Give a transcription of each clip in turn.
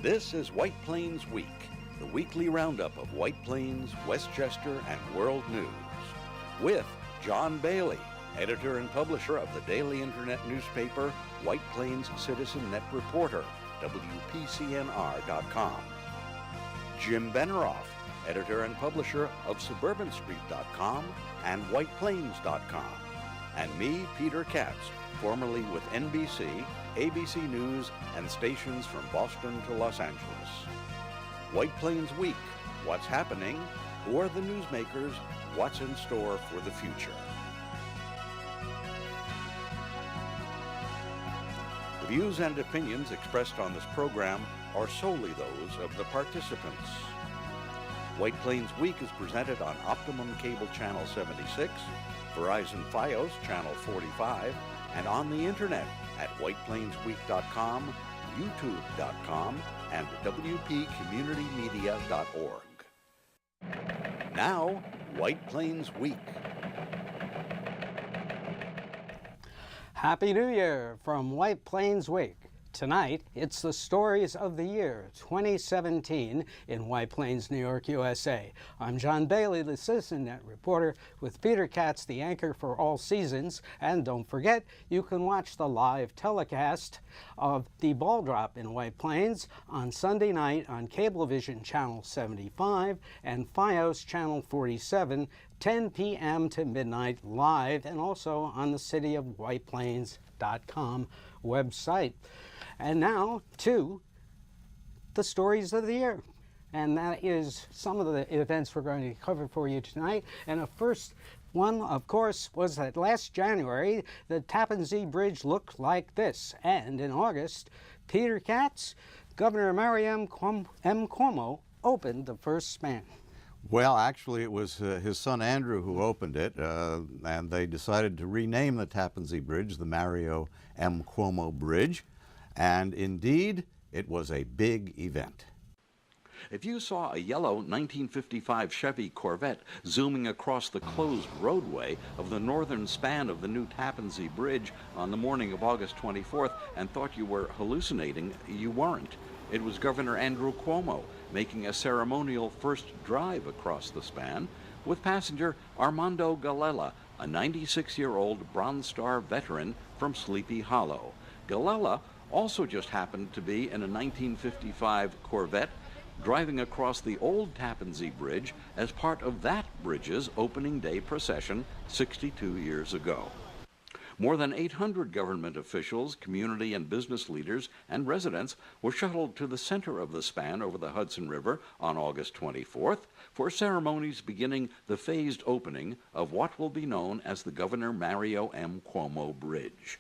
This is White Plains Week, the weekly roundup of White Plains, Westchester, and world news. With John Bailey, editor and publisher of the daily internet newspaper White Plains Citizen Net Reporter, WPCNR.com. Jim Benneroff, editor and publisher of SuburbanStreet.com and WhitePlains.com. And me, Peter Katz, formerly with NBC, ABC News, and stations from Boston to Los Angeles. White Plains Week, what's happening, who are the newsmakers, what's in store for the future. The views and opinions expressed on this program are solely those of the participants. White Plains Week is presented on Optimum Cable Channel 76, Verizon Fios Channel 45, and on the internet at whiteplainsweek.com, youtube.com, and wpcommunitymedia.org. Now, White Plains Week. Happy New Year from White Plains Week. Tonight, it's the stories of the year 2017 in White Plains, New York, USA. I'm John Bailey, the Citizen Net reporter, with Peter Katz, the anchor for all seasons. And don't forget, you can watch the live telecast of the Ball Drop in White Plains on Sunday night on Cablevision Channel 75 and Fios Channel 47, 10 p.m. to midnight live, and also on the cityofwhiteplains.com website. And now to the stories of the year. And that is some of the events we're going to cover for you tonight. And the first one, of course, was that last January, the Tappan Zee Bridge looked like this. And in August, Peter Katz, Governor Mario M. Cuomo, opened the first span. Well, actually, it was his son Andrew who opened it, and they decided to rename the Tappan Zee Bridge the Mario M. Cuomo Bridge. And indeed, it was a big event. If you saw a yellow 1955 Chevy Corvette zooming across the closed roadway of the northern span of the new Tappan Zee Bridge on the morning of August 24th and thought you were hallucinating, you weren't. It was Governor Andrew Cuomo making a ceremonial first drive across the span with passenger Armando Galella, a 96-year-old Bronze Star veteran from Sleepy Hollow. Galella also just happened to be in a 1955 Corvette driving across the old Tappan Zee Bridge as part of that bridge's opening day procession 62 years ago. More than 800 government officials, community and business leaders, and residents were shuttled to the center of the span over the Hudson River on August 24th for ceremonies beginning the phased opening of what will be known as the Governor Mario M. Cuomo Bridge.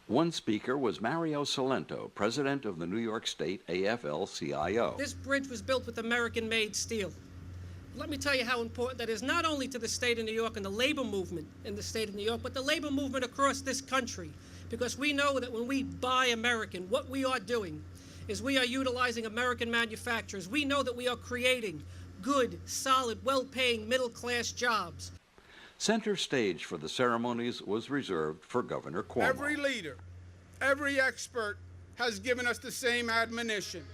One speaker was Mario Salento, president of the New York State AFL-CIO. This bridge was built with American-made steel. Let me tell you how important that is, not only to the state of New York and the labor movement in the state of New York, but the labor movement across this country. Because we know that when we buy American, what we are doing is we are utilizing American manufacturers. We know that we are creating good, solid, well-paying, middle-class jobs. Center stage for the ceremonies was reserved for Governor Cuomo. Every leader, every expert has given us the same admonition.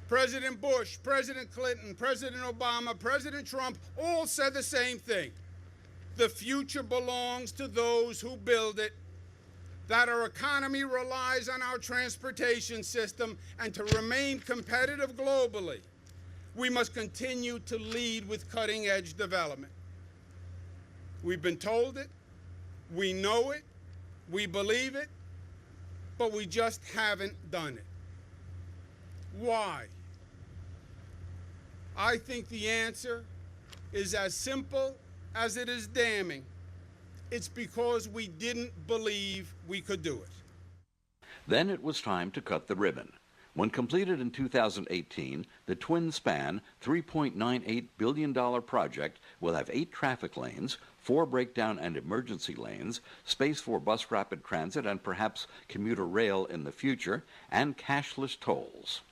President Bush, President Clinton, President Obama, President Trump all said the same thing. The future belongs to those who build it, that our economy relies on our transportation system, and to remain competitive globally, we must continue to lead with cutting-edge development. We've been told it, we know it, we believe it, but we just haven't done it. Why? I think the answer is as simple as it is damning. It's because we didn't believe we could do it. Then it was time to cut the ribbon. When completed in 2018, the twin-span, $3.98 billion project will have 8 traffic lanes, 4 breakdown and emergency lanes, space for bus rapid transit and perhaps commuter rail in the future, and cashless tolls.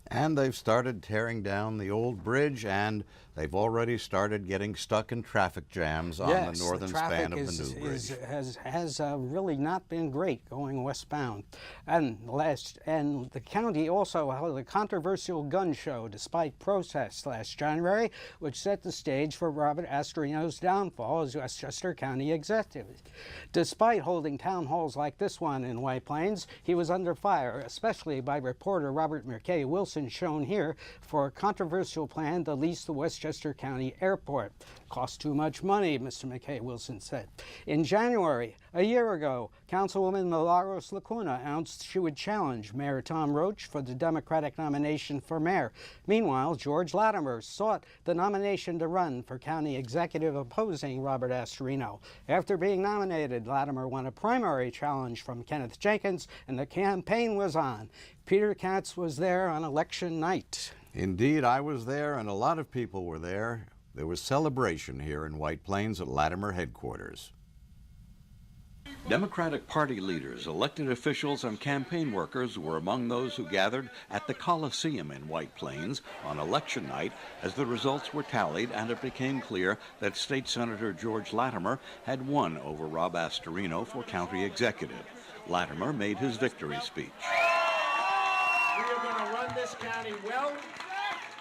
And they've started tearing down the old bridge, and they've already started getting stuck in traffic jams on the northern span of the new bridge. Has really not been great going westbound. And the county also held a controversial gun show despite protests last January, which set the stage for Robert Astorino's downfall as Westchester County executive. Despite holding town halls like this one in White Plains, he was under fire, especially by reporter Robert McKay Wilson, shown here, for a controversial plan to lease the Westchester County Airport. Cost too much money, Mr. McKay Wilson said. In January, a year ago, Councilwoman Milagros Lacuna announced she would challenge Mayor Tom Roach for the Democratic nomination for mayor. Meanwhile, George Latimer sought the nomination to run for county executive, opposing Robert Astorino. After being nominated, Latimer won a primary challenge from Kenneth Jenkins, and the campaign was on. Peter Katz was there on election night. Indeed, I was there, and a lot of people were there. There was celebration here in White Plains at Latimer headquarters. Democratic Party leaders, elected officials, and campaign workers were among those who gathered at the Coliseum in White Plains on election night as the results were tallied and it became clear that State Senator George Latimer had won over Rob Astorino for county executive. Latimer made his victory speech. We are going to run this county well.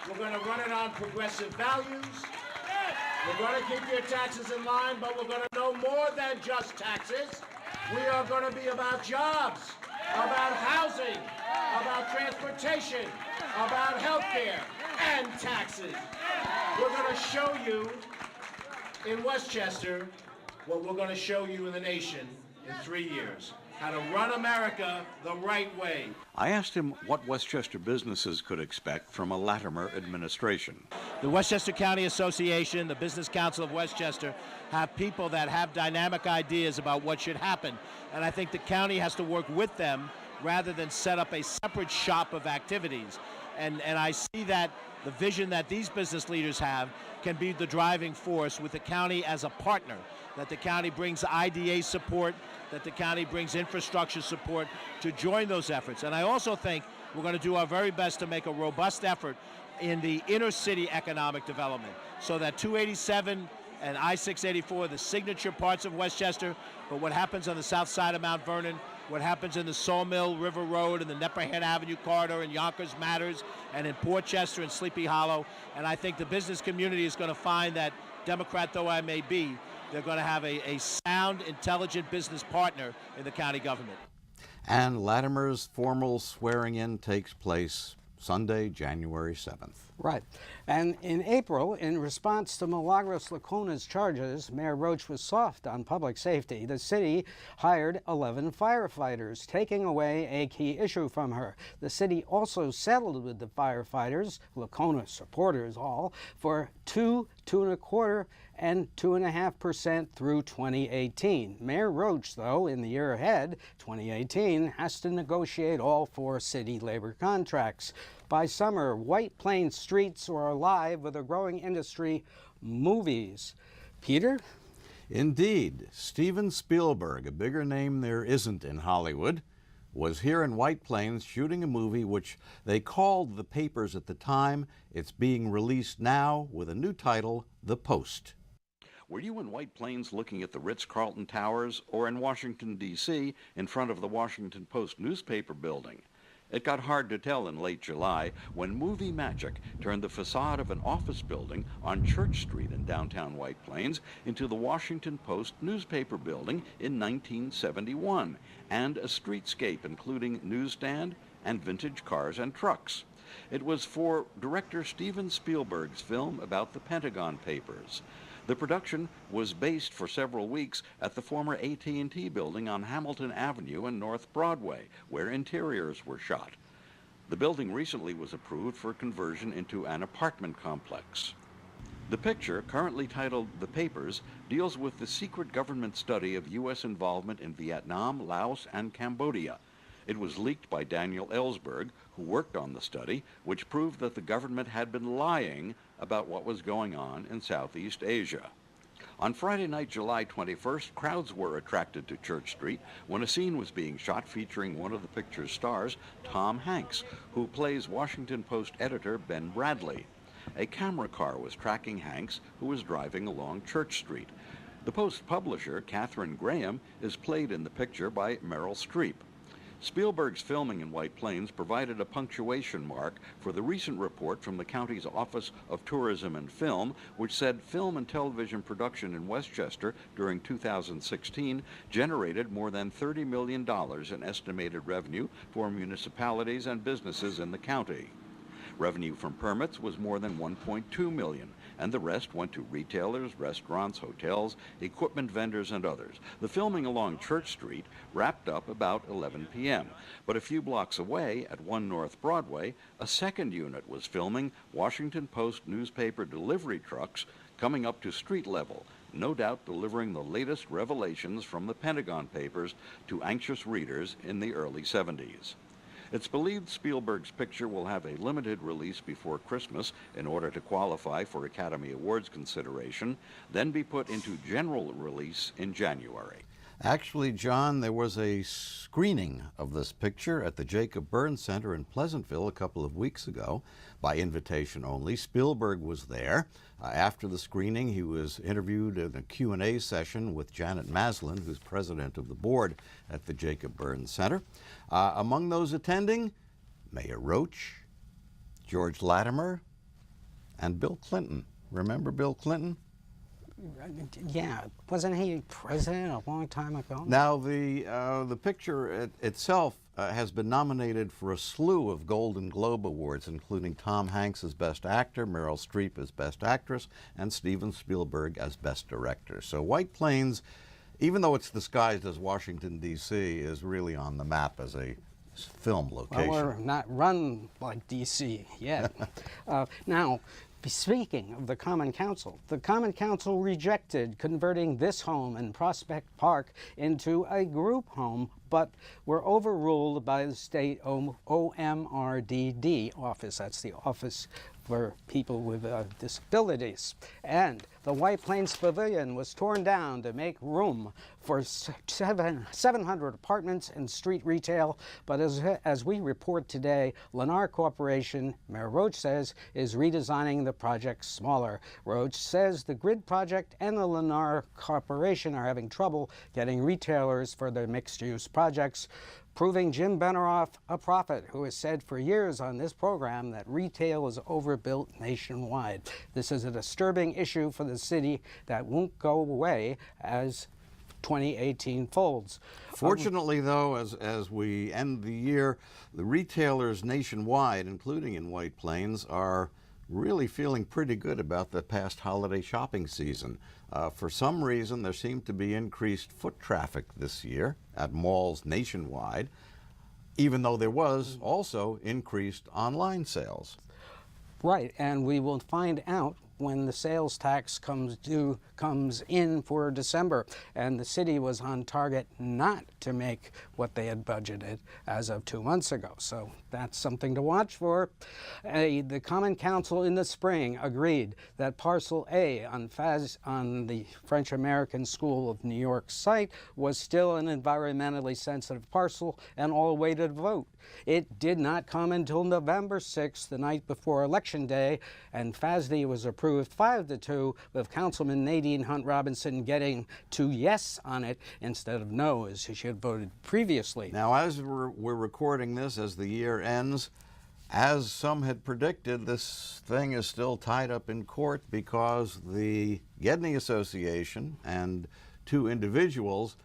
We're going to run it on progressive values. We're going to keep your taxes in line, but we're going to know more than just taxes. We are going to be about jobs, about housing, about transportation, about health care, and taxes. We're going to show you in Westchester what we're going to show you in the nation in 3 years. How to run America the right way. I asked him what Westchester businesses could expect from a Latimer administration. The Westchester County Association, the Business Council of Westchester, have people that have dynamic ideas about what should happen. And I think the county has to work with them rather than set up a separate shop of activities. And I see that the vision that these business leaders have can be the driving force with the county as a partner, that the county brings IDA support, that the county brings infrastructure support to join those efforts. And I also think we're going to do our very best to make a robust effort in the inner city economic development so that 287 and I-684, the signature parts of Westchester, but what happens on the south side of Mount Vernon, what happens in the Sawmill River Road and the Nepperhead Avenue corridor and Yonkers matters, and in Portchester and Sleepy Hollow. And I think the business community is going to find that, Democrat though I may be, they're going to have a sound, intelligent business partner in the county government. And Latimer's formal swearing-in takes place Sunday, January 7th. Right. And in April, in response to Milagros Lacuna's charges, Mayor Roach was soft on public safety. The city hired 11 firefighters, taking away a key issue from her. The city also settled with the firefighters, Lacuna supporters all, for 2.25%, and 2.5% through 2018. Mayor Roach, though, in the year ahead, 2018, has to negotiate all 4 city labor contracts. By summer, White Plains streets are alive with a growing industry, movies. Peter? Indeed. Steven Spielberg, a bigger name there isn't in Hollywood, was here in White Plains shooting a movie which they called The Papers at the time. It's being released now with a new title, The Post. Were you in White Plains looking at the Ritz-Carlton Towers or in Washington, D.C. in front of the Washington Post newspaper building? It got hard to tell in late July when movie magic turned the facade of an office building on Church Street in downtown White Plains into the Washington Post newspaper building in 1971, and a streetscape including newsstand and vintage cars and trucks. It was for director Steven Spielberg's film about the Pentagon Papers. The production was based for several weeks at the former AT&T building on Hamilton Avenue and North Broadway, where interiors were shot. The building recently was approved for conversion into an apartment complex. The picture, currently titled The Papers, deals with the secret government study of U.S. involvement in Vietnam, Laos, and Cambodia. It was leaked by Daniel Ellsberg, who worked on the study, which proved that the government had been lying about what was going on in Southeast Asia. On Friday night, July 21st, crowds were attracted to Church Street when a scene was being shot featuring one of the picture's stars, Tom Hanks, who plays Washington Post editor Ben Bradley. a camera car was tracking Hanks, who was driving along Church Street. The Post publisher, Katharine Graham, is played in the picture by Meryl Streep. Spielberg's filming in White Plains provided a punctuation mark for the recent report from the county's Office of Tourism and Film, which said film and television production in Westchester during 2016 generated more than $30 million in estimated revenue for municipalities and businesses in the county. Revenue from permits was more than $1.2 million, and the rest went to retailers, restaurants, hotels, equipment vendors, and others. The filming along Church Street wrapped up about 11 p.m., but a few blocks away at 1 North Broadway, a second unit was filming Washington Post newspaper delivery trucks coming up to street level, no doubt delivering the latest revelations from the Pentagon Papers to anxious readers in the early 70s. It's believed Spielberg's picture will have a limited release before Christmas in order to qualify for Academy Awards consideration, then be put into general release in January. Actually, John, there was a screening of this picture at the Jacob Burns Center in Pleasantville a couple of weeks ago, by invitation only. Spielberg was there. After the screening, he was interviewed in a Q&A session with Janet Maslin, who's president of the board at the Jacob Burns Center. Among those attending, Mayor Roach, George Latimer, and Bill Clinton. Remember Bill Clinton? Yeah, wasn't he president a long time ago? Now, the picture itself has been nominated for a slew of Golden Globe Awards, including Tom Hanks as Best Actor, Meryl Streep as Best Actress, and Steven Spielberg as Best Director. So White Plains, even though it's disguised as Washington, D.C., is really on the map as a film location. Well, we're not run like D.C. yet. Now, speaking of the Common Council rejected converting this home in Prospect Park into a group home, but were overruled by the state OMRDD office. That's the Office for People with Disabilities. And the White Plains Pavilion was torn down to make room for 700 apartments and street retail. But as we report today, Lennar Corporation, Mayor Roach says, is redesigning the project smaller. Roach says the Grid project and the Lennar Corporation are having trouble getting retailers for their mixed-use projects, proving Jim Benneroff a prophet who has said for years on this program that retail is overbuilt nationwide. This is a disturbing issue for the city that won't go away as 2018 folds. Fortunately, though, as we end the year, the retailers nationwide, including in White Plains, are really feeling pretty good about the past holiday shopping season. For some reason, there seemed to be increased foot traffic this year at malls nationwide, even though there was also increased online sales. Right, and we will find out when the sales tax comes in for December, and the city was on target not to make what they had budgeted as of 2 months ago. So that's something to watch for. The Common Council in the spring agreed that Parcel A on the French-American School of New York site was still an environmentally sensitive parcel and all awaited vote. It did not come until November 6th, the night before Election Day, and FASD was approved 5-2, with Councilman Nadine Hunt Robinson getting 2 yes on it instead of no, as she had voted previously. Now, as we're recording this, as the year ends, as some had predicted, this thing is still tied up in court because the Gedney Association and 2 individuals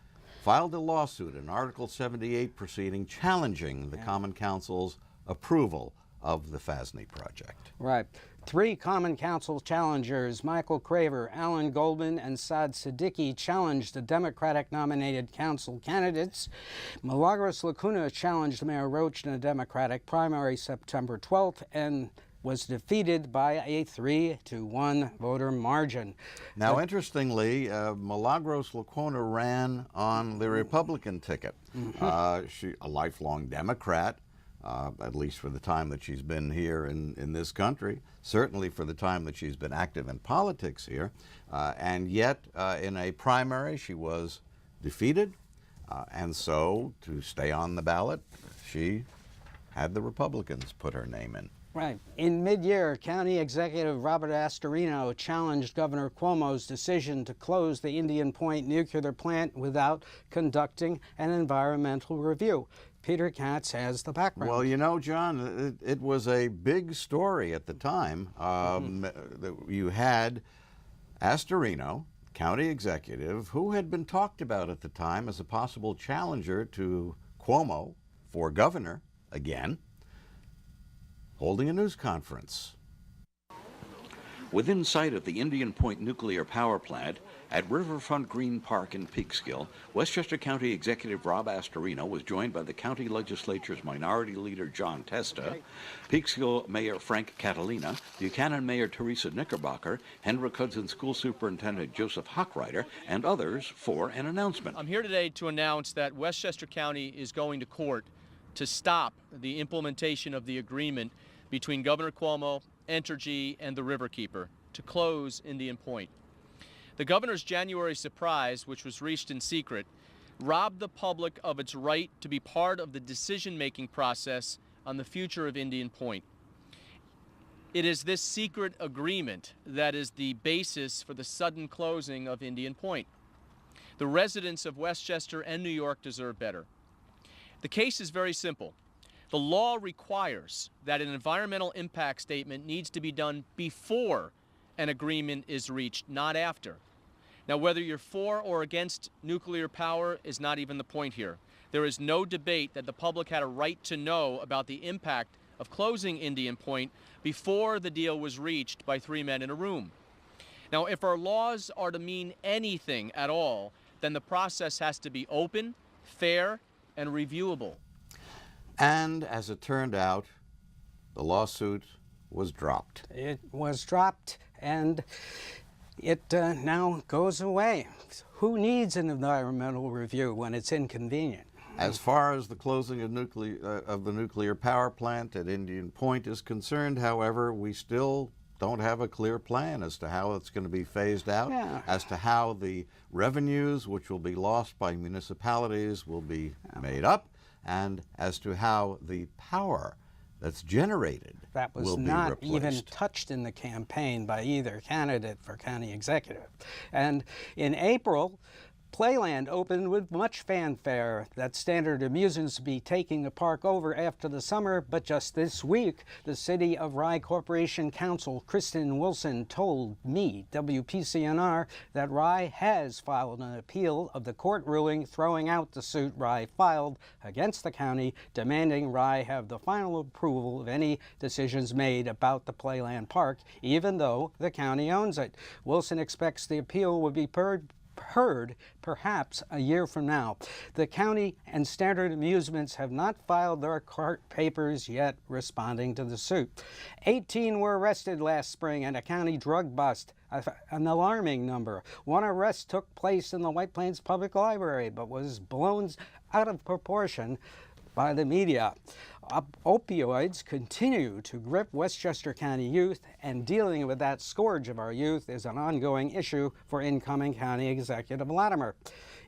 filed a lawsuit, an Article 78 proceeding challenging the Common Council's approval of the FASD project. Right. 3 Common Council challengers, Michael Craver, Alan Goldman, and Saad Siddiqui, challenged the Democratic-nominated council candidates. Milagros Lacuna challenged Mayor Roach in a Democratic primary September 12th and was defeated by a 3-1 voter margin. Now, interestingly, Milagros Lacuna ran on the Republican ticket. She, a lifelong Democrat, at least for the time that she's been here in this country, certainly for the time that she's been active in politics here, and yet in a primary she was defeated, and so to stay on the ballot, she had the Republicans put her name in. Right. In mid-year, County Executive Robert Astorino challenged Governor Cuomo's decision to close the Indian Point nuclear plant without conducting an environmental review. Peter Katz has the background. Well, you know, John, it was a big story at the time. You had Astorino, county executive, who had been talked about at the time as a possible challenger to Cuomo for governor again, holding a news conference. Within sight of the Indian Point nuclear power plant at Riverfront Green Park in Peekskill, Westchester County Executive Rob Astorino was joined by the county legislature's minority leader John Testa, Peekskill Mayor Frank Catalina, Buchanan Mayor Teresa Knickerbocker, Henrik Hudson School Superintendent Joseph Hochreiter, and others for an announcement. I'm here today to announce that Westchester County is going to court to stop the implementation of the agreement between Governor Cuomo, Entergy, and the Riverkeeper to close Indian Point. The governor's January surprise, which was reached in secret, robbed the public of its right to be part of the decision-making process on the future of Indian Point. It is this secret agreement that is the basis for the sudden closing of Indian Point. The residents of Westchester and New York deserve better. The case is very simple. The law requires that an environmental impact statement needs to be done before an agreement is reached, not after. Now, whether you're for or against nuclear power is not even the point here. There is no debate that the public had a right to know about the impact of closing Indian Point before the deal was reached by three men in a room. Now, if our laws are to mean anything at all, then the process has to be open, fair, and reviewable. And as it turned out, the lawsuit was dropped. It was dropped, and it now goes away. Who needs an environmental review when it's inconvenient? As far as the closing of the nuclear power plant at Indian Point is concerned, however, we still don't have a clear plan as to how it's going to be phased out, as to how the revenues which will be lost by municipalities will be made up, and as to how the power that's generated that was will be not replaced. even touched in the campaign by either candidate for county executive. And in April, Playland opened with much fanfare. That Standard Amusements be taking the park over after the summer, but just this week, the City of Rye Corporation Counsel Kristen Wilson told me, WPCNR, that Rye has filed an appeal of the court ruling throwing out the suit Rye filed against the county, demanding Rye have the final approval of any decisions made about the Playland Park, even though the county owns it. Wilson expects the appeal will be heard perhaps a year from now. The county and Standard Amusements have not filed their court papers yet responding to the suit. 18 were arrested last spring in a county drug bust, an alarming number. One arrest took place in the White Plains Public Library but was blown out of proportion by the media. Opioids continue to grip Westchester County youth, and dealing with that scourge of our youth is an ongoing issue for incoming County Executive Latimer.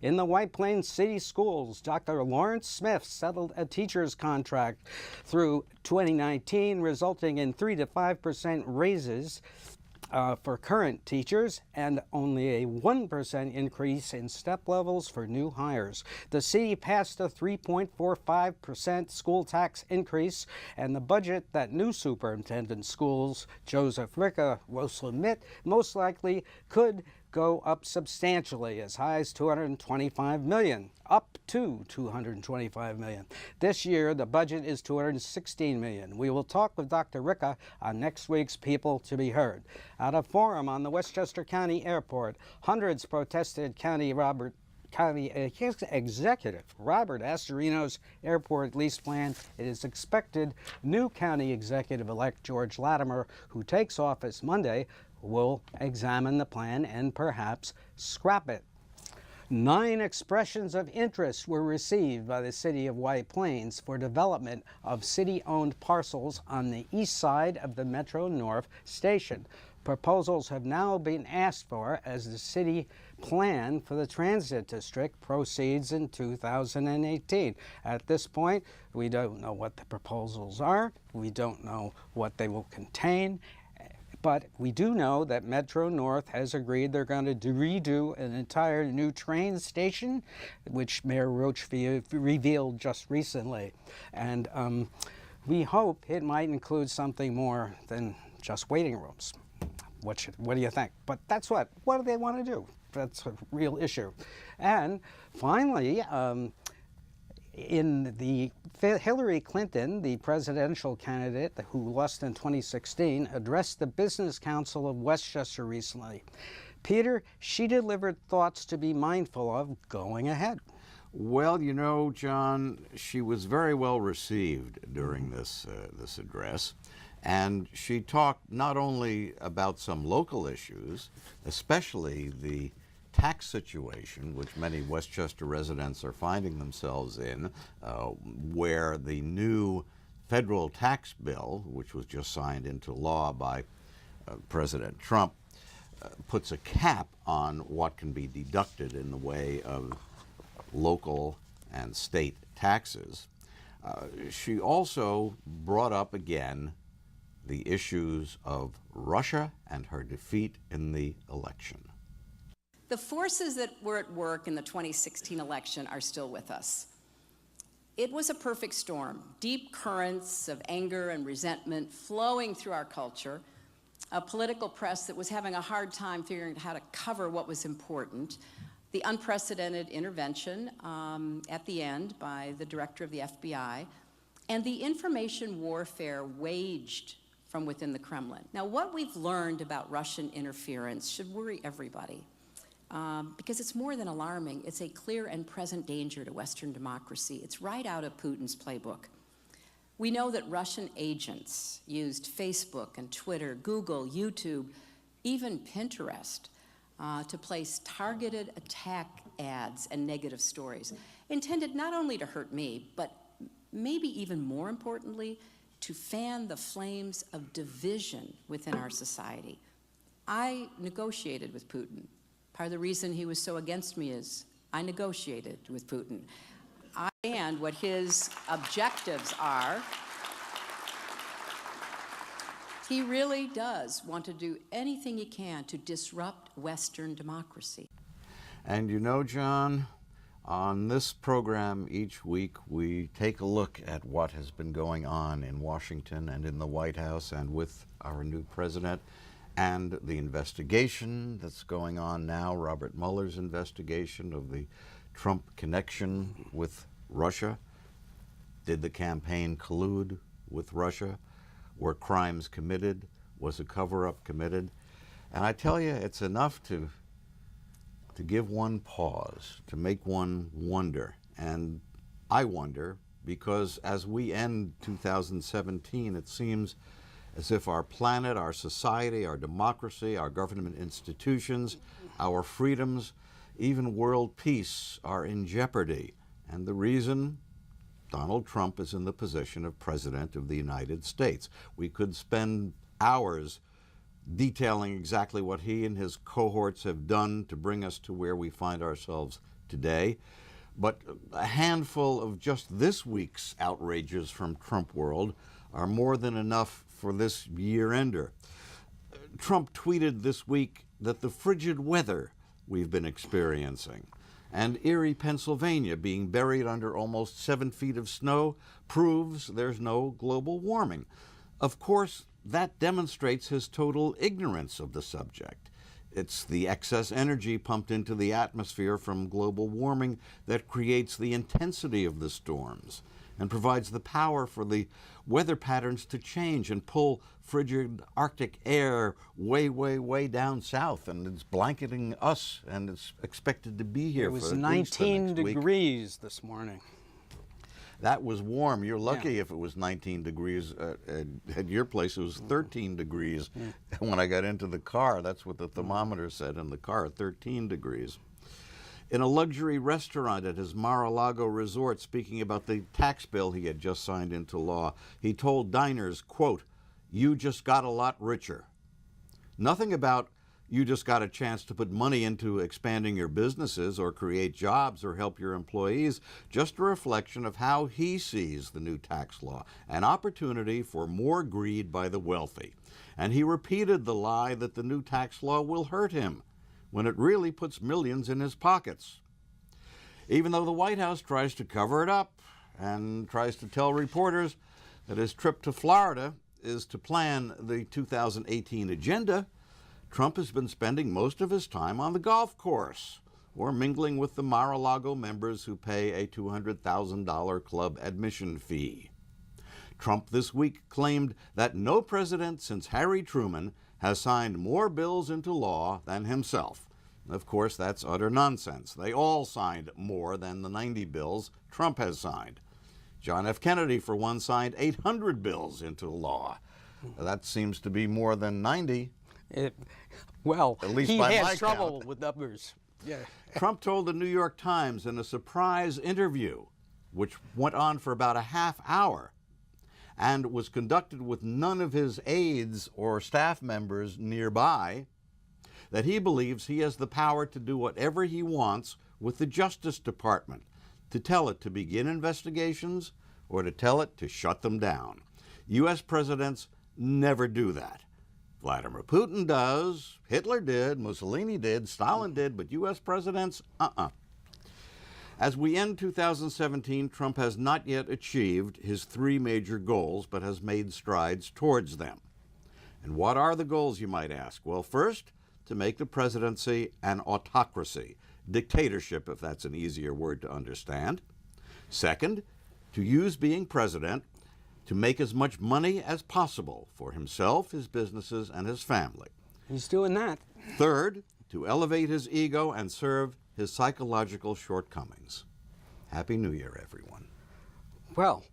In the White Plains City Schools, Dr. Lawrence Smith settled a teacher's contract through 2019, resulting in 3 to 5% raises for current teachers and only a 1% increase in step levels for new hires. The city passed a 3.45% school tax increase, and the budget that new superintendent schools Joseph Ricca will submit most likely could go up substantially, as high as $225 million, up to $225 million. This year, the budget is $216 million. We will talk with Dr. Ricca on next week's People to be Heard. At a forum on the Westchester County Airport, hundreds protested County Executive Robert Astorino's airport lease plan. It is expected new County Executive-elect George Latimer, who takes office Monday, will examine the plan and perhaps scrap it. 9 expressions of interest were received by the City of White Plains for development of city-owned parcels on the east side of the Metro North station. Proposals have now been asked for as the city plan for the transit district proceeds in 2018. At this point, we don't know what the proposals are. We don't know what they will contain. But we do know that Metro North has agreed they're going to redo an entire new train station, which Mayor Roach revealed just recently. And we hope it might include something more than just waiting rooms. What do you think? But that's what do they want to do? That's a real issue. And finally, in the Hillary Clinton, the presidential candidate who lost in 2016, addressed the Business Council of Westchester recently. Peter, she delivered thoughts to be mindful of going ahead. Well, you know, John, she was very well received during this address, and she talked not only about some local issues, especially the tax situation, which many Westchester residents are finding themselves in, where the new federal tax bill, which was just signed into law by President Trump, puts a cap on what can be deducted in the way of local and state taxes. She also brought up again the issues of Russia and her defeat in the election. The forces that were at work in the 2016 election are still with us. It was a perfect storm, deep currents of anger and resentment flowing through our culture, a political press that was having a hard time figuring out how to cover what was important, the unprecedented intervention at the end by the director of the FBI, and the information warfare waged from within the Kremlin. Now, what we've learned about Russian interference should worry everybody. Because it's more than alarming. It's a clear and present danger to Western democracy. It's right out of Putin's playbook. We know that Russian agents used Facebook and Twitter, Google, YouTube, even Pinterest to place targeted attack ads and negative stories, intended not only to hurt me, but maybe even more importantly, to fan the flames of division within our society. I negotiated with Putin. Part of the reason he was so against me is I negotiated with Putin. I understand what his objectives are. He really does want to do anything he can to disrupt Western democracy. And you know, John, on this program each week, we take a look at what has been going on in Washington and in the White House and with our new president, and the investigation that's going on now, Robert Mueller's investigation of the Trump connection with Russia. Did the campaign collude with Russia? Were crimes committed? Was a cover-up committed? And I tell you, it's enough to give one pause, to make one wonder. And I wonder because as we end 2017, it seems as if our planet, our society, our democracy, our government institutions, our freedoms, even world peace are in jeopardy. And the reason? Donald Trump is in the position of President of the United States. We could spend hours detailing exactly what he and his cohorts have done to bring us to where we find ourselves today. But a handful of just this week's outrages from Trump world are more than enough for this year-ender. Trump tweeted this week that the frigid weather we've been experiencing and Erie, Pennsylvania being buried under almost 7 feet of snow proves there's no global warming. Of course, that demonstrates his total ignorance of the subject. It's the excess energy pumped into the atmosphere from global warming that creates the intensity of the storms and provides the power for the weather patterns to change and pull frigid Arctic air way, way, way down south. And it's blanketing us, and it's expected to be here for at least the next week. It was 19 degrees this morning. That was warm. You're lucky if it was 19 degrees. At your place, it was 13 degrees. When I got into the car, that's what the thermometer said in the car, 13 degrees. In a luxury restaurant at his Mar-a-Lago resort, speaking about the tax bill he had just signed into law, he told diners, quote, "You just got a lot richer." Nothing about you just got a chance to put money into expanding your businesses or create jobs or help your employees, just a reflection of how he sees the new tax law, an opportunity for more greed by the wealthy. And he repeated the lie that the new tax law will hurt him, when it really puts millions in his pockets. Even though the White House tries to cover it up and tries to tell reporters that his trip to Florida is to plan the 2018 agenda, Trump has been spending most of his time on the golf course or mingling with the Mar-a-Lago members who pay a $200,000 club admission fee. Trump this week claimed that no president since Harry Truman has signed more bills into law than himself. Of course, that's utter nonsense. They all signed more than the 90 bills Trump has signed. John F. Kennedy, for one, signed 800 bills into law. That seems to be more than 90. Well, at least he by has my trouble count. with numbers. Yeah. Trump told the New York Times in a surprise interview, which went on for about a half hour, and was conducted with none of his aides or staff members nearby, that he believes he has the power to do whatever he wants with the Justice Department, to tell it to begin investigations or to tell it to shut them down. U.S. presidents never do that. Vladimir Putin does, Hitler did, Mussolini did, Stalin did, but U.S. presidents, As we end 2017, Trump has not yet achieved his three major goals, but has made strides towards them. And what are the goals, you might ask? Well, first, to make the presidency an autocracy, dictatorship, if that's an easier word to understand. Second, to use being president to make as much money as possible for himself, his businesses, and his family. He's doing that. Third, to elevate his ego and serve his psychological shortcomings. Happy New Year, everyone. Well,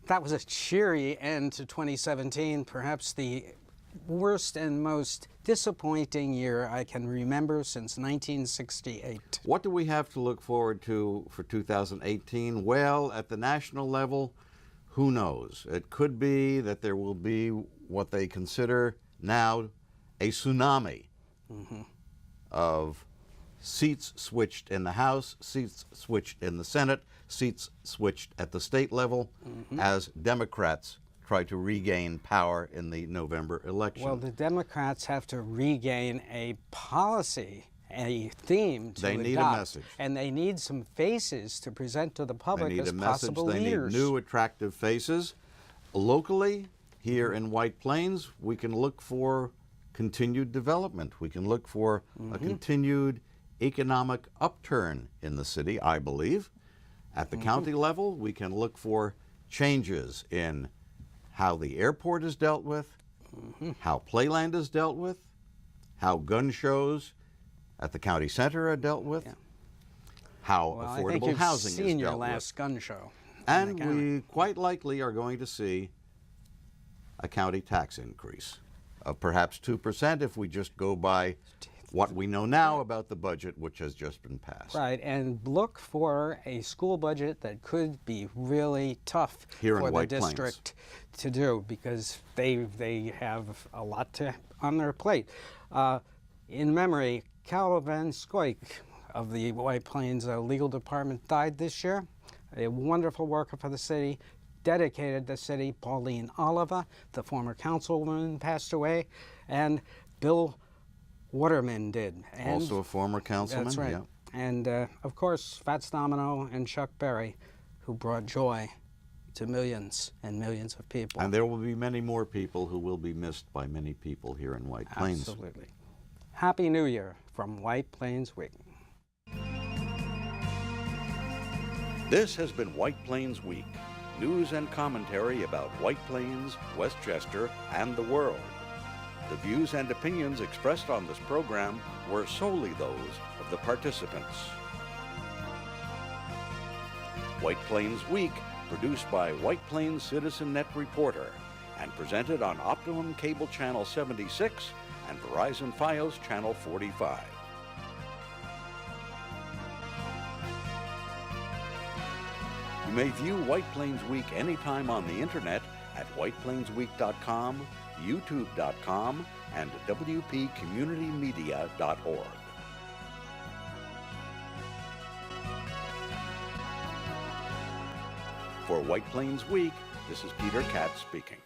that was a cheery end to 2017, perhaps the worst and most disappointing year I can remember since 1968. What do we have to look forward to for 2018? Well, at the national level, who knows? It could be that there will be what they consider now a tsunami of seats switched in the House, seats switched in the Senate, seats switched at the state level as Democrats try to regain power in the November election. Well, the Democrats have to regain a policy, a theme to They need adopt, a message. and they need some faces to present to the They public need as a message. possible They leaders. need new, attractive faces. Locally, here in White Plains, we can look for continued development. We can look for a continued economic upturn in the city, I believe. At the county level, we can look for changes in how the airport is dealt with, how Playland is dealt with, how gun shows at the county center are dealt with, how Well, I think affordable you've housing seen is your dealt last with. gun show. And we quite likely are going to see a county tax increase of perhaps 2% if we just go by what we know now about the budget, which has just been passed. Right, and look for a school budget that could be really tough Here in for the White Plains. district to do, because they have a lot on their plate. In memory, Cal Van Scoik of the White Plains Legal Department died this year. A wonderful worker for the city, dedicated the city. Pauline Oliver, the former councilwoman, passed away, and Bill Waterman did. And Also a former councilman. that's right. Yeah. And of course, Fats Domino and Chuck Berry, who brought joy to millions and millions of people. And there will be many more people who will be missed by many people here in White Plains. Absolutely. Happy New Year from White Plains Week. This has been White Plains Week, news and commentary about White Plains, Westchester, and the world. The views and opinions expressed on this program were solely those of the participants. White Plains Week, produced by White Plains Citizen Net Reporter, and presented on Optimum Cable Channel 76 and Verizon Fios Channel 45. You may view White Plains Week anytime on the internet at whiteplainsweek.com, youtube.com, and wpcommunitymedia.org. For White Plains Week, this is Peter Katz speaking.